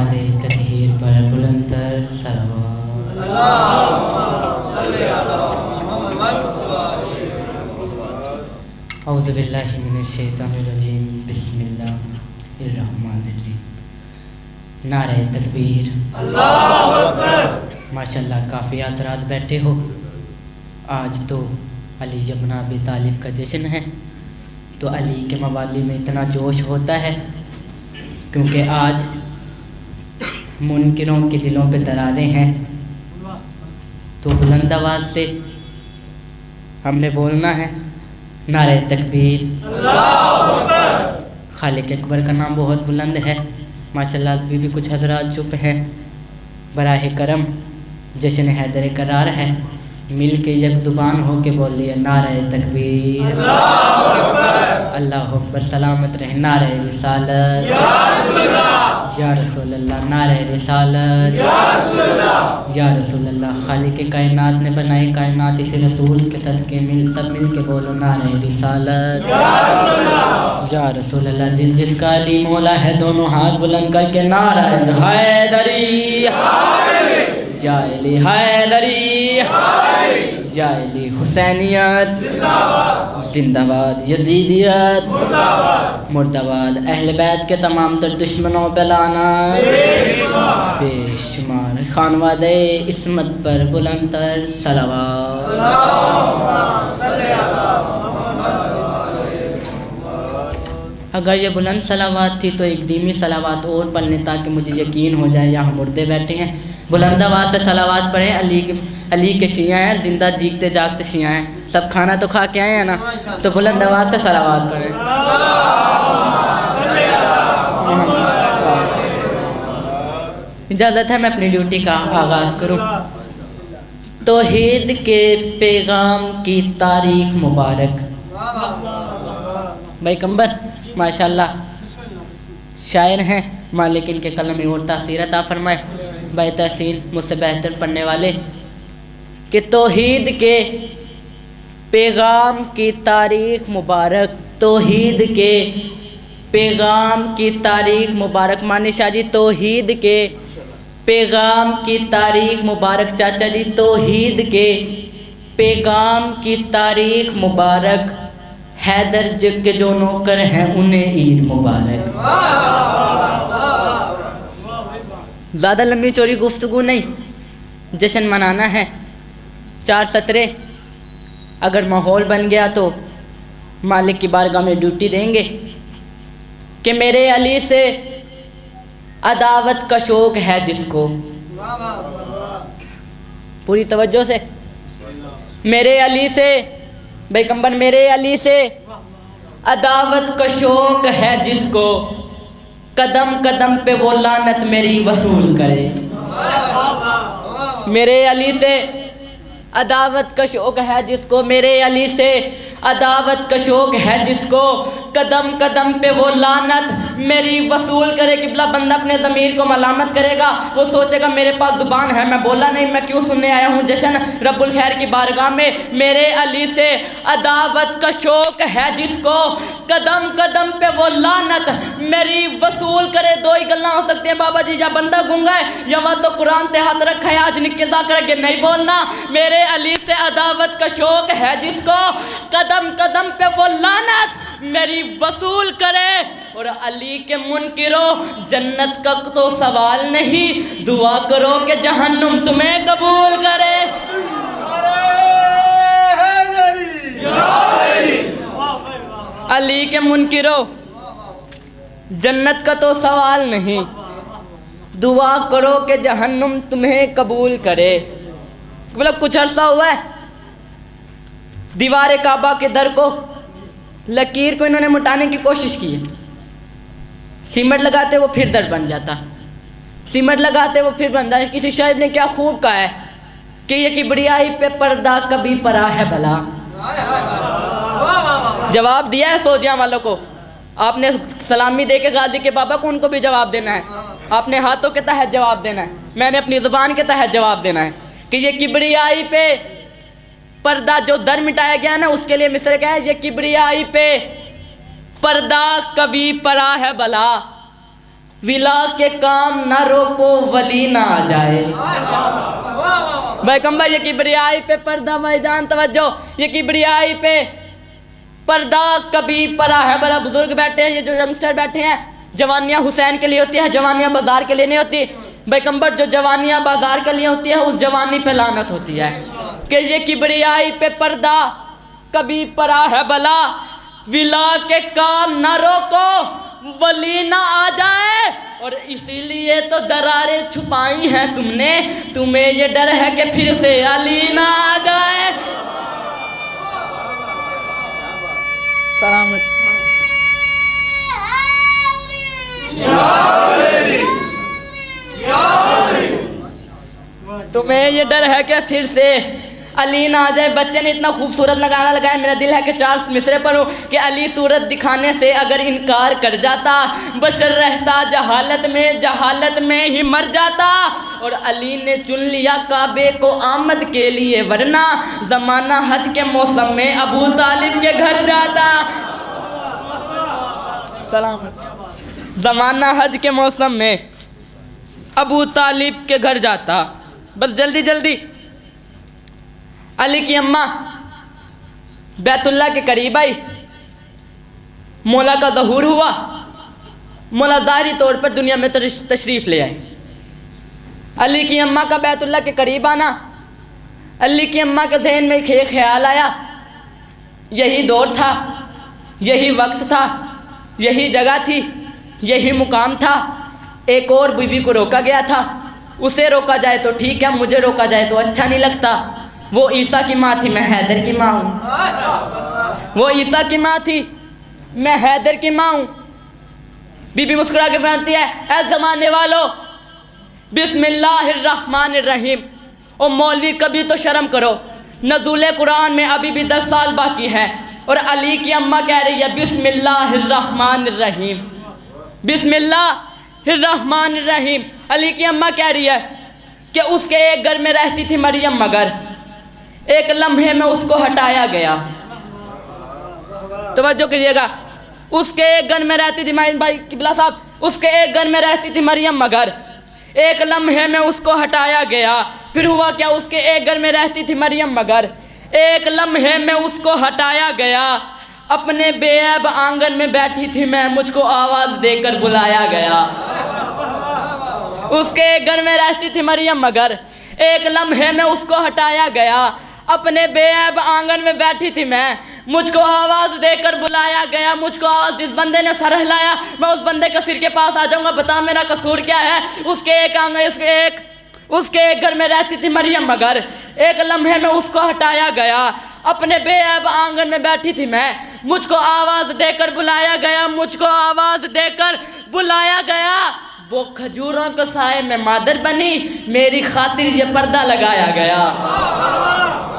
आले ततहीर पर बुलंदतर सलावत। औज़ु बिल्लाहि मिनश शैतानिर रजीम, बिस्मिल्लाहिर्रहमानिर्रहीम। नारे तकबीर, अल्लाहु अकबर। माशाल्लाह काफ़ी हज़रात बैठे हो। आज तो अली इब्न अबी तालिब का जश्न है, तो अली के मवाली में इतना जोश होता है क्योंकि आज मुनकिरों के दिलों पे दरारें हैं। तो बुलंद आवाज़ से हमने बोलना है नारे तकबीर, अल्लाहु अकबर। खालिक अकबर का नाम बहुत बुलंद है। माशाल्लाह अभी भी कुछ हज़रात चुप हैं। बराह करम जश्न हैदर करार है, मिल के एक ज़ुबान हो के बोलिए नारे तकबीर, अल्लाहु अकबर। अल्लाहु अकबर। सलामत रहे। नारे रिसालत या रसूल अल्लाह, नारे रिसालत या रसूल अल्लाह। खालिक कायनात ने बनाई कायनात इस रसूल के सदके सब मिल के बोलो नारे रिसालत या रसूल अल्लाह। जिसका अली मौला है दोनों हाथ बुलंद करके नारा हैदरी या अली हैदरी या अली हुसैनियत जिंदाबाद, यजीदियत मुर्दाबाद। अहले बैत के तमाम तर दुश्मनों पे लानत बेशुमार। खानवादे इस्मत पर बुलंदतर सलावत। अगर ये बुलंद सलावात थी तो एक धीमी सलावात और पढ़ने ताकि मुझे यकीन हो जाए यहाँ मुर्दे बैठे हैं। बुलंद आवाज़ से सलावात पढ़ें। अली के शिया हैं, जिंदा जीते जागते शिया हैं। सब खाना तो खा के आए हैं ना, तो बुलंद आवाज़ से सलावात पढ़ें। इजाज़त है मैं अपनी ड्यूटी का आगाज़ करूँ। तौहीद के पैगाम की तारीख मुबारक। भाई कंबर माशाल्लाह शायर हैं, मालिक इनके कलम में और तासीर अता फरमाए। भाई तहसीन मुझसे बेहतर पढ़ने वाले कि तौहीद के पैगाम की तारीख मुबारक, तौहीद के पैगाम की तारीख मुबारक। मानी शाह जी तौहीद के पैगाम की तारीख मुबारक। चाचा जी तौहीद के पैगाम की तारीख मुबारक। हैदर के जो नौकर हैं उन्हें ईद मुबारक। ज़्यादा लंबी चौड़ी गुफ्तगू नहीं, जश्न मनाना है। 4 सतरे अगर माहौल बन गया तो मालिक की बारगाह में ड्यूटी देंगे कि मेरे अली से अदावत का शौक़ है जिसको, पूरी तवज्जो से, मेरे अली से बैकंबर, मेरे अली से अदावत का शौक़ है जिसको, कदम कदम पे वो लानत मेरी वसूल करे। मेरे अली से अदावत का शौक़ है जिसको, मेरे अली से अदावत का शौक़ है जिसको, कदम कदम पे वो लानत मेरी वसूल करे। किबला बंदा अपने ज़मीर को मलामत करेगा, वो सोचेगा मेरे पास ज़ुबान है, मैं बोला नहीं, मैं क्यों सुनने आया हूँ जश्न रब्बुल खैर की बारगाह में। मेरे अली से अदावत का शौक़ है जिसको, कदम कदम पे वो लानत मेरी वसूल करे। दो ही गल्ला हो सकती हैं बाबा जी, या बंदा गूंगा है या वह तो कुरान ते हाथ रखा है, आज निक्केजा करके नहीं बोलना। मेरे अली से अदावत का शौक़ है जिसको, कदम कदम पे वो लानत मेरी वसूल करे। और अली के मुनकिरो जन्नत का तो सवाल नहीं, दुआ करो कि जहन्नुम तुम्हें कबूल करे। अली के मुनकिरो जन्नत का तो सवाल नहीं, दुआ करो कि जहन्नुम तुम्हें कबूल करे। मतलब कुछ अरसा हुआ है दीवार काबा के दर को, लकीर को इन्होंने मिटाने की कोशिश की है। सीमेंट लगाते वो फिर दर बन जाता, सीमेंट लगाते वो फिर बन जाता। किसी शायर ने क्या खूब कहा है कि ये किबरियाई पे पर्दा कभी परा है भला। जवाब दिया है सौदिया वालों को। आपने सलामी दे के गाजी के बाबा को उनको भी जवाब देना है, आपने हाथों के तहत जवाब देना है, मैंने अपनी ज़ुबान के तहत जवाब देना है कि ये किबरियाई पे पर्दा जो दर मिटाया गया ना, उसके लिए मिसर क्या है, ये किबरियाई पे पर्दा कभी परा है भला, विला के काम ना रोको वली ना आ जाए। पैगंबर ये किबरियाई पे पर्दा, भाईजान तवज्जो, ये किबरियाई पे पर्दा कभी परा है। बड़ा बुजुर्ग बैठे हैं, ये जो यंगस्टर बैठे हैं, जवानियाँ हुसैन के लिए होती है, जवानियाँ बाजार के लिए नहीं होती। पैगंबर जो जवानियाँ बाजार के लिए होती है उस जवानी पे लानत होती है कि ये किबरियाई पे पर्दा कभी परा है भला, विला के काम ना रोको वली ना आ जाए। और इसीलिए तो दरारें छुपाई हैं तुमने, तुम्हें ये डर है कि फिर से अली ना आ जाए। सलामत तुम्हें ये डर है कि फिर से अली ना आ जाए। बच्चे ने इतना खूबसूरत लगाना लगाया, मेरा दिल है कि 4 मिसरे पढ़ूं कि अली सूरत दिखाने से अगर इनकार कर जाता, बशर रहता जहालत में ही मर जाता। और अली ने चुन लिया काबे को आमद के लिए, वरना ज़माना हज के मौसम में अबू तालिब के घर जाता। सलाम। ज़माना हज के मौसम में अबू तालिब के घर जाता। बस जल्दी जल्दी अली की अम्मा बैतुल्ला के करीब आई, मौला का ज़हूर हुआ, मौला ज़ाहिरी तौर पर दुनिया में तशरीफ़ ले आए। अली की अम्मा का बैतुल्ला के करीब आना, अली की अम्मा के जहन में एक ख्याल आया, यही दौर था, यही वक्त था, यही जगह थी, यही मुकाम था। एक और बीवी को रोका गया था, उसे रोका जाए तो ठीक है, मुझे रोका जाए तो अच्छा नहीं लगता। वो ईसा की माँ थी, मैं हैदर की माँ हूँ। वो ईसा की माँ थी, मैं हैदर की माँ हूँ। बीबी मुस्कुरा के बनाती है, ऐ ज़माने वालों, बिस्मिल्लाहिर्रहमानिर्रहीम। ओ मौलवी कभी तो शर्म करो, नज़ूल कुरान में अभी भी 10 साल बाकी है। और अली की अम्मा कह रही है बिस्मिल्लाहिर्रहमानिर्रहीम, बिस्मिल्लाहिर्रहमानिर्रहीम। अली की अम्मा कह रही है कि उसके एक घर में रहती थी मरियम, मगर एक लम्हे में उसको हटाया गया। तवज्जो कीजिएगा, उसके एक घर में रहती थी माइन भाई किबला साहब, उसके एक घर में रहती थी मरियम, मगर एक लम्हे में उसको हटाया गया। फिर हुआ क्या, उसके एक घर में रहती थी मरियम, मगर एक लम्हे में उसको हटाया गया। अपने बेऐब आंगन में बैठी थी मैं, मुझको आवाज़ देकर बुलाया गया। उसके एक घर में रहती थी मरियम, मगर एक लम्हे में उसको हटाया गया। अपने बेऐब आंगन में बैठी थी मैं, मुझको आवाज़ देकर बुलाया गया। मुझको आवाज़, जिस बंदे ने सर हिलाया मैं उस बंदे के सिर के पास आ जाऊंगा, बता मेरा कसूर क्या है। उसके एक घर में रहती थी मरियम, मगर एक लम्हे में उसको हटाया गया। अपने बेऐब आंगन में बैठी थी मैं, मुझको आवाज़ देकर बुलाया गया, मुझको आवाज़ देकर बुलाया गया। वो खजूरों के साए में मादर बनी, मेरी खातिर ये पर्दा लगाया गया।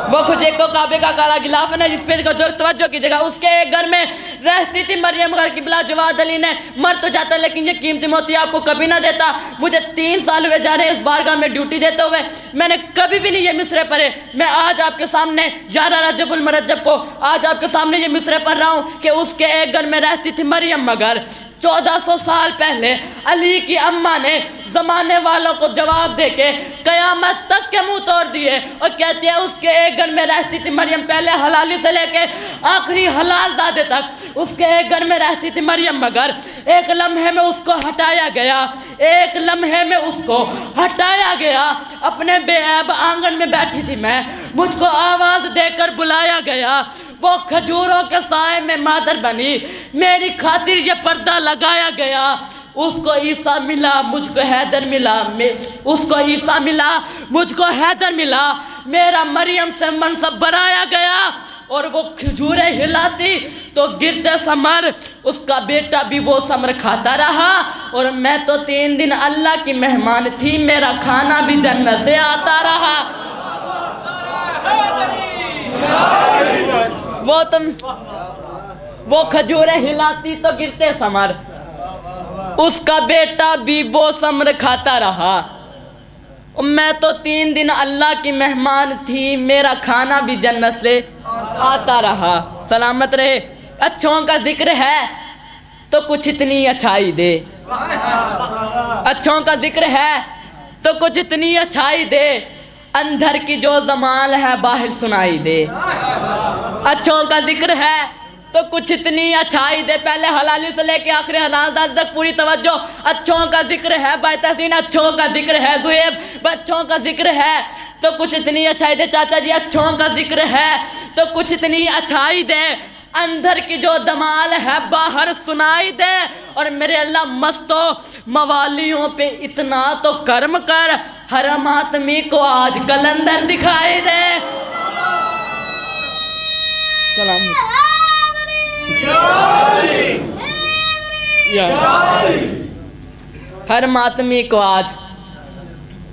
वो खुद को काबे का काला गिलाफ है ना, जिस पे तवज्जो की जगह उसके एक घर में रहती थी मरियम, घर की बिला जवाद अली ने मर तो जाता, लेकिन ये कीमती मोती आपको कभी ना देता। मुझे 3 साल हुए जा रहे हैं इस बारगाह में ड्यूटी देते हुए, मैंने कभी भी नहीं ये मिसरे पढ़े। मैं आज आपके सामने 11 रजबुल मरजब को आज आपके सामने ये मिसरे पढ़ रहा हूँ कि उसके एक घर में रहती थी मरियम, मगर 1400 साल पहले अली की अम्मा ने ज़माने वालों को जवाब देके क़यामत तक के मुंह तोड़ दिए और कहती है उसके एक घर में रहती थी मरियम, पहले हलाली से लेके आखिरी हलाल ज़ादे तक उसके एक घर में रहती थी मरियम, मगर एक लम्हे में उसको हटाया गया, एक लम्हे में उसको हटाया गया। अपने बेऐब आंगन में बैठी थी मैं, मुझको आवाज़ देकर बुलाया गया। वो खजूरों के साए में मादर बनी, मेरी खातिर ये पर्दा लगाया गया। उसको ईसा मिला, मुझको हैदर मिला, उसको ईसा मिला, मुझको हैदर मिला। मेरा मरियम से मनसब बढ़ाया गया और वो खजूरें हिलाती तो गिरते समर, उसका बेटा भी वो समर खाता रहा। और मैं तो 3 दिन अल्लाह की मेहमान थी, मेरा खाना भी जन्नत से आता रहा। वो खजूरें हिलाती तो गिरते समर, उसका बेटा भी वो समर खाता रहा। मैं तो 3 दिन अल्लाह की मेहमान थी, मेरा खाना भी जन्नत से आता रहा। सलामत रहे। अच्छों का जिक्र है तो कुछ इतनी अच्छाई दे, अच्छों का जिक्र है तो कुछ इतनी अच्छाई दे, अंदर की जो जमाल है बाहर सुनाई दे। अच्छों का जिक्र है तो कुछ इतनी अच्छाई दे, पहले हलाली से लेके आखिरी हलाल तक पूरी तवज्जो। अच्छों का जिक्र है बातसीन, अच्छों का जिक्र है ज़ुएब, अच्छों का जिक्र है तो कुछ इतनी अच्छाई दे। चाचा जी अच्छों का जिक्र है तो कुछ इतनी अच्छाई दे, अंदर की जो दमाल है बाहर सुनाई दे। और मेरे अल्लाह मस्तो मवालियों पे इतना तो कर्म कर, हरम आदमी को आज कलंदर दिखाई दे। सलाम हर मातमी को आज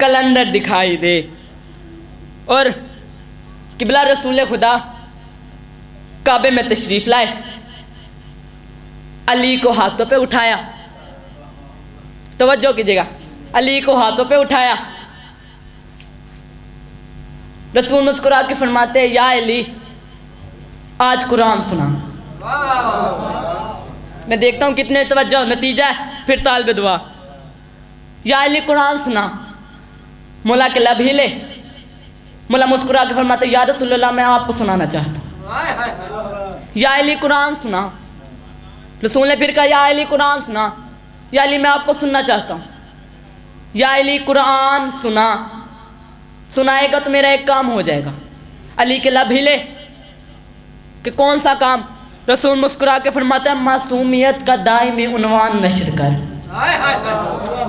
कलंदर दिखाई दे। और किबला रसूल खुदा काबे में तशरीफ लाए, अली को हाथों पे उठाया, तवज्जो कीजिएगा, अली को हाथों पे उठाया। रसूल मुस्कुरा के फरमाते हैं, या अली आज कुरान सुना। मैं देखता हूँ कितने तवज्जो, नतीजा है फिर तालिब दुआ। या अली कुरान सुना। मौला के लब हिले, मौला मुस्कुरा के फरमाते, या रसूलल्लाह मैं आपको सुनाना चाहता हूँ। या अली कुरान सुना। रसूल ने फिर कहा, या अली कुरान सुना। या अली मैं आपको सुनना चाहता हूँ। या अली कुरान सुना। सुनाएगा तो मेरा एक काम हो जाएगा। अली के लब हिले कि कौन सा काम? रसूल मुस्कुरा के फरमाता है, मासूमियत का दायमी उन्वान नश्र कर।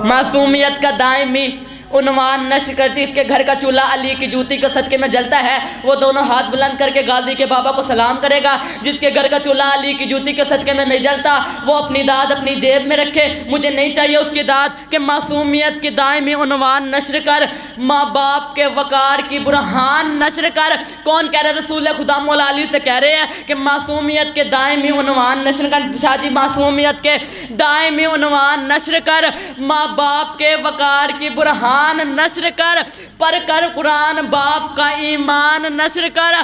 मासूमियत का दायमी उन्वान नश्र करती। इसके घर का चूल्हा अली की जूती के सदके में जलता है, वो दोनों हाथ बुलंद करके गाजी के बाबा को सलाम करेगा। जिसके घर का चूल्हा अली की जूती के सदके में नहीं जलता, वो अपनी दाद अपनी जेब में रखे, मुझे नहीं चाहिए उसकी दाद। कि मासूमियत की दायमी उन्वान नश्र कर, माँ बाप के वकार की बुरहान नश्र कर। कौन कह रहे? रसूल खुदा मौला अली से कह रहे हैं कि मासूमियत के दायमी उन्वान नश्र कर। शादी मासूमियत के दायमी उन्वान नश्र कर, माँ बाप के वकार की बुरहान नश्र कर, पर कर कुरान बाप का ईमान नश्र कर।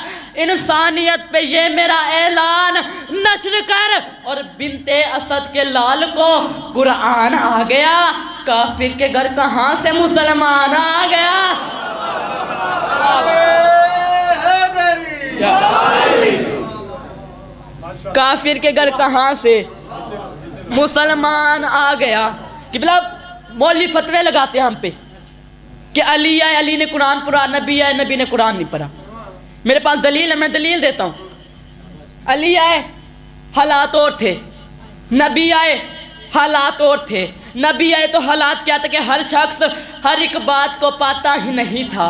इंसानियत पे ये मेरा ऐलान नश्र कर। और बिनते असद के लाल को कुरान आ गया, काफिर के घर कहाँ से मुसलमान आ गया? काफिर के घर कहाँ से मुसलमान आ गया? कि मतलब मौलवी फतवे लगाते हैं हम पे कि अली आए, अली ने कुरान पढ़ा, नबी आए, नबी ने कुरान नहीं पढ़ा। मेरे पास दलील है, मैं दलील देता हूँ। अली आए, हालात और थे। नबी आए, हालात और थे। नबी आए तो हालात क्या थे कि हर शख्स हर एक बात को पाता ही नहीं था।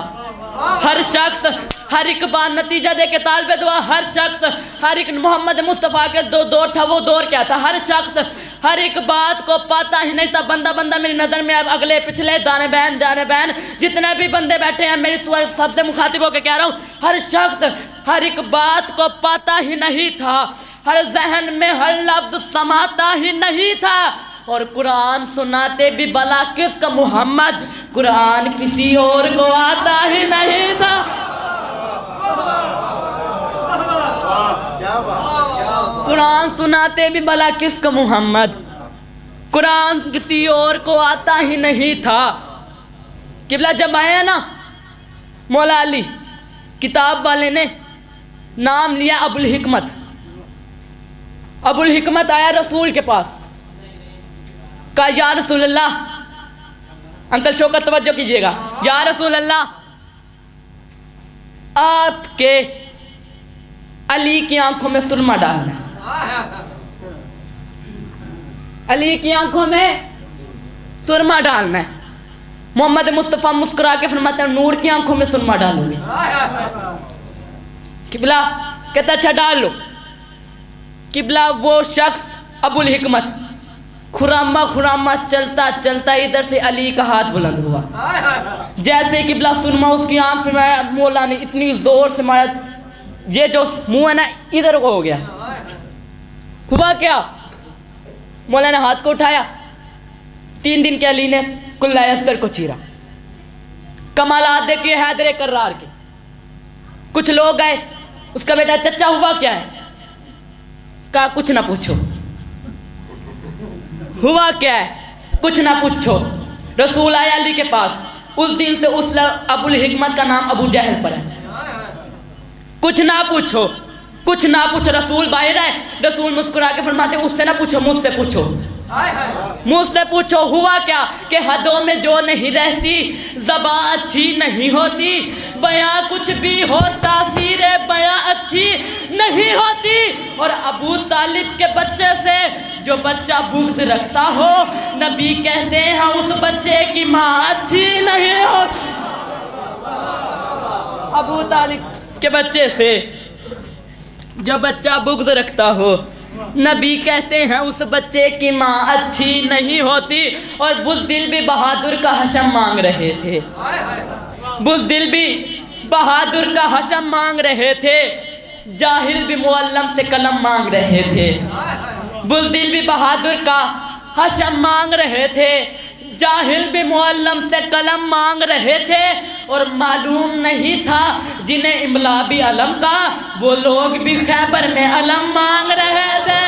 हर शख्स हर एक बात, नतीजा दे के तालिब दुआ, हर शख्स हर एक मोहम्मद मुस्तफ़ा के जो दौर था वो दौर क्या था? हर शख्स हर एक बात को पाता ही नहीं था। बंदा बंदा मेरी नज़र में अब अगले पिछले दाने बहन जाने बहन जितने भी बंदे बैठे हैं, मेरी सबसे मुखातिब होकर कह रहा हूँ, हर शख्स हर एक बात को पाता ही नहीं था। हर जहन में हर लफ्ज़ समाता ही नहीं था। और कुरान सुनाते भी भला किसका? मोहम्मद। कुरान किसी और को आता ही नहीं था। कुरान सुनाते भी भला किसका? मोहम्मद। कुरान किसी और को आता ही नहीं था। किबला जब आया ना मौला अली, किताब वाले ने नाम लिया अबुल हिकमत। अबुल हिकमत आया रसूल के पास, कहा या रसूल अल्लाह, अंकल शौकत तवज्जो कीजिएगा, या रसूल अल्लाह आपके अली की आंखों में सुरमा डालना है। अली की आंखों में सुरमा डालना है। मोहम्मद मुस्तफ़ा मुस्कुरा के फरमाते हैं, नूर की आंखों में सुरमा डालूंगी। किबला कहता अच्छा डाल लो। किबला वो शख्स अबुल हिकमत खुरामा खुरामा चलता चलता इधर से अली का हाथ बुलंद हुआ। जैसे किबला सुरमा उसकी आंख पे मारा, मौला ने इतनी जोर से मारा, ये जो मुंह है ना इधर को हो गया। हुआ क्या? मौला ने हाथ को उठाया, 3 दिन के अली ने कुल्ला अस्कर को चीरा। कमालात देखिए हैदर कर्रार के। कुछ लोग गए, उसका बेटा चचा हुआ क्या है? कहा कुछ ना पूछो। हुआ क्या है कुछ ना पूछो। रसूल आए अली के पास, उस दिन से उस अबुल हिकमत का नाम अबू जहल पर है। कुछ ना पूछो, कुछ ना पूछो। रसूल बाहर आए, रसूल मुस्कुरा के फरमाते उससे ना पूछो, मुझसे पूछो, मुझसे पूछो। हुआ क्या कि हदों में जो नहीं रहती, ज़बां अच्छी नहीं होती, बयां कुछ भी हो तासीरे बयां अच्छी नहीं होती। और अबू तालिब के बच्चे से जो बच्चा बुग़्ज़ रखता हो, नबी कहते हैं उस बच्चे की माँ अच्छी नहीं होती। अबू तालिब के बच्चे से जो बच्चा बुग़्ज़ रखता हो, नबी कहते हैं उस बच्चे की माँ अच्छी नहीं होती। और बुज़दिल भी बहादुर का हशम मांग रहे थे, बुज़दिल भी बहादुर का हशम मांग रहे थे, जाहिल भी मुअल्लम से कलम मांग रहे थे। बुज़दिल भी बहादुर का हशम मांग रहे थे, जाहिल भी मुअल्लम से कलम मांग रहे थे। और मालूम नहीं था जिन्हें इमला भी अलम का, वो लोग भी खैबर में अलम मांग रहे थे।